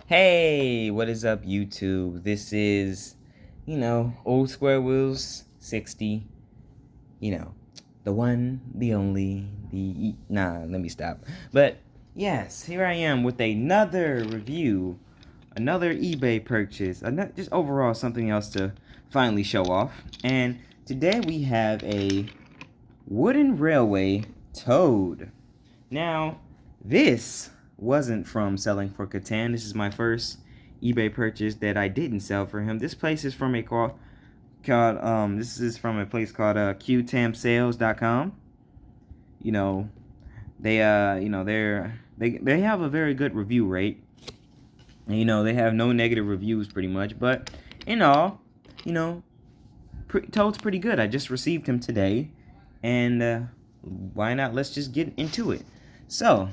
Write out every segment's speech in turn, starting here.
Hey, what is up, YouTube? This is, Old Square Wheels 60, you know, the one, the only, let me stop. But, yes, here I am with another review, another eBay purchase, just overall something else to finally show off. And today we have a wooden railway Toad. Now, this wasn't from Selling for Catan. This is my first eBay purchase that I didn't sell for him. This place is from a this is from a place called qtamsales.com. You know, they have a very good review rate. And, they have no negative reviews pretty much, but in all, you know, Toad's pretty good. I just received him today, and why not? Let's just get into it. So,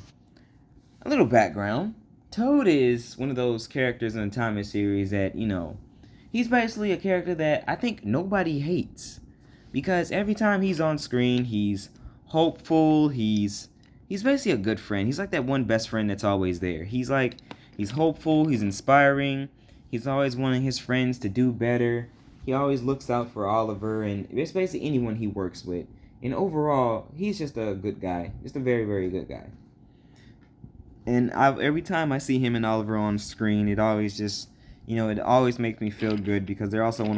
a little background. Toad is one of those characters in the Thomas series that, he's basically a character that I think nobody hates. Because every time he's on screen, he's hopeful, he's basically a good friend. He's like that one best friend that's always there. He's hopeful, he's inspiring, he's always wanting his friends to do better. He always looks out for Oliver and it's basically anyone he works with. And overall, he's just a good guy. Just a very, very good guy. And every time I see him and Oliver on screen, it always just, it always makes me feel good because they're also they're one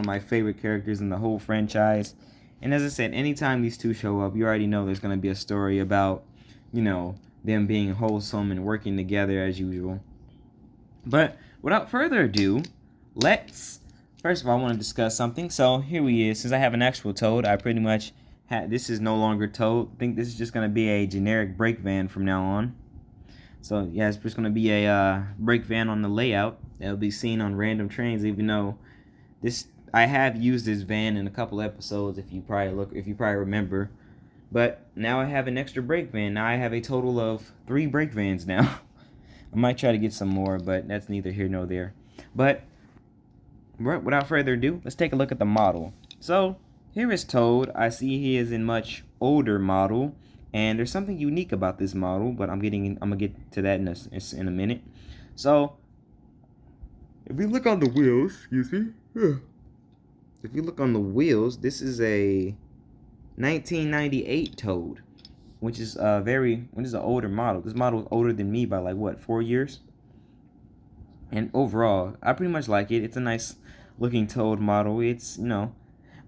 of my favorite characters in the whole franchise. And as I said, anytime these two show up, you already know there's going to be a story about, them being wholesome and working together as usual. But without further ado, first of all, I want to discuss something. So here he is. Since I have an actual Toad, I pretty much this is no longer Toad. I think this is just going to be a generic brake van from now on. So yeah, it's just going to be a brake van on the layout that'll be seen on random trains. Even though I have used this van in a couple episodes, if you probably remember. But now I have an extra brake van. Now I have a total of 3 brake vans now. I might try to get some more, but that's neither here nor there. But without further ado, let's take a look at the model. So here is Toad. I see he is a much older model, and there's something unique about this model, but I'm gonna get to that in a minute. So if you look on the wheels, excuse me. If you look on the wheels, this is a 1998 Toad, which is an older model. This model is older than me by like what, 4 years? And overall, I pretty much like it. It's a nice looking Toad model. It's,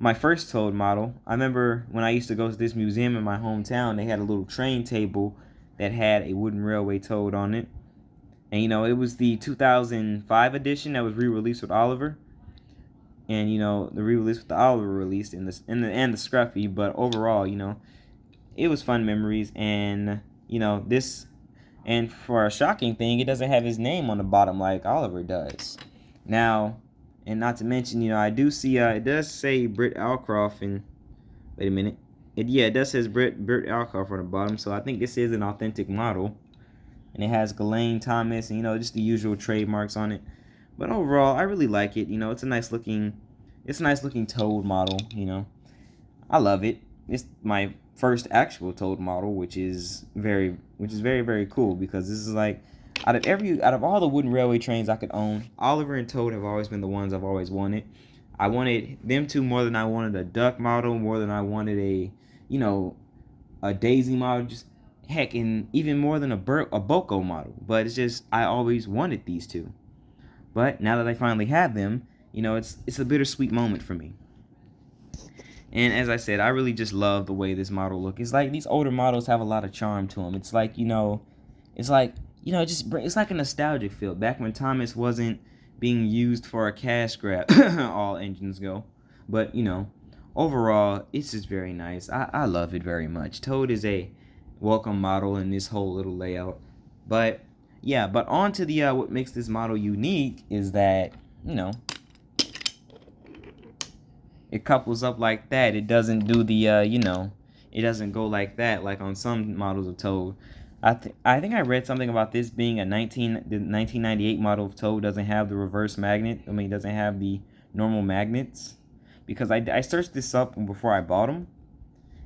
my first Toad model. I remember when I used to go to this museum in my hometown, they had a little train table that had a wooden railway Toad on it. And, it was the 2005 edition that was re-released with Oliver. And, the re-release with the Oliver released and the Scruffy. But overall, it was fun memories. And, and for a shocking thing, it doesn't have his name on the bottom like Oliver does. Now, and not to mention, I do see, it does say Britt Alcroft and, wait a minute. It does says Britt Alcroft on the bottom, so I think this is an authentic model. And it has Ghislaine Thomas and, just the usual trademarks on it. But overall, I really like it. It's a nice looking Toad model, I love it. It's my first actual Toad model, which is very, very cool because this is like, out of all the wooden railway trains I could own, Oliver and Toad have always been the ones I've always wanted. I wanted them two more than I wanted a duck model, more than I wanted a Daisy model, just heck, and even more than a Boko model. But it's just, I always wanted these two. But now that I finally have them, it's a bittersweet moment for me. And as I said, I really just love the way this model looks. It's like these older models have a lot of charm to them. It's like, it's like a nostalgic feel. Back when Thomas wasn't being used for a cash grab, all engines go. But, overall, it's just very nice. I love it very much. Toad is a welcome model in this whole little layout. But, yeah, but on to the, what makes this model unique is that, it couples up like that. It doesn't do the, it doesn't go like that, like on some models of Toad. I think I read something about this being the 1998 model of Toad doesn't have the reverse magnet. I mean, it doesn't have the normal magnets. Because I searched this up before I bought them.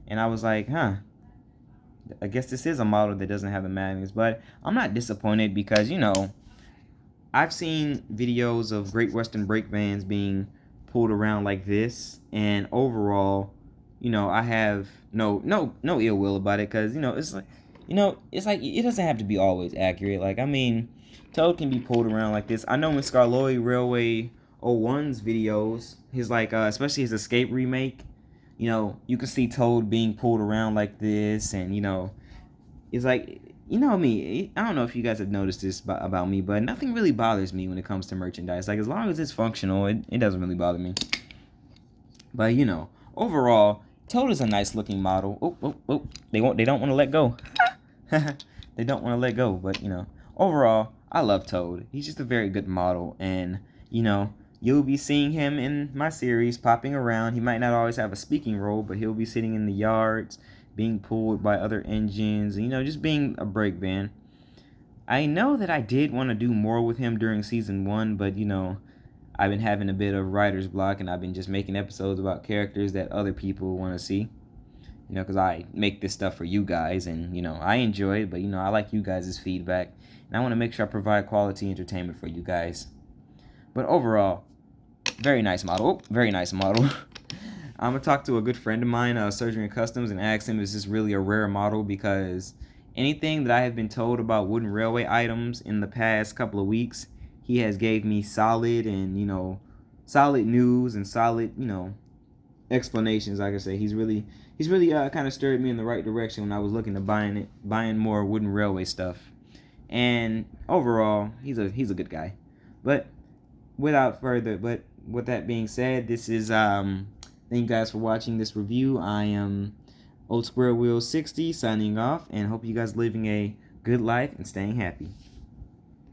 And I was like, I guess this is a model that doesn't have the magnets. But I'm not disappointed because, I've seen videos of Great Western brake vans being pulled around like this, and overall, I have no ill will about it, because it's like it doesn't have to be always accurate. Like, I mean, Toad can be pulled around like this. I know in Scarloy Railway '01's videos, his like especially his Escape remake, you can see Toad being pulled around like this, and it's like, me, I don't know if you guys have noticed this about me, but nothing really bothers me when it comes to merchandise. Like, as long as it's functional, it doesn't really bother me. But, overall, Toad is a nice looking model. Oh, they don't want to let go. They don't want to let go, but, overall, I love Toad. He's just a very good model, and, you'll be seeing him in my series popping around. He might not always have a speaking role, but he'll be sitting in the yards, being pulled by other engines, and, just being a brake van. I know that I did want to do more with him during season 1, but, I've been having a bit of writer's block, and I've been just making episodes about characters that other people want to see. Because I make this stuff for you guys, and, I enjoy it, but, I like you guys' feedback, and I want to make sure I provide quality entertainment for you guys. But overall, very nice model. Very nice model. I'm going to talk to a good friend of mine, Surgery and Customs, and ask him, is this really a rare model? Because anything that I have been told about wooden railway items in the past couple of weeks, he has gave me solid and, solid news and solid, explanations. Like I say, he's really kind of stirred me in the right direction when I was looking to buying more wooden railway stuff. And overall, he's a good guy. But with that being said, this is thank you guys for watching this review. I am OSW60 signing off, and hope you guys living a good life and staying happy.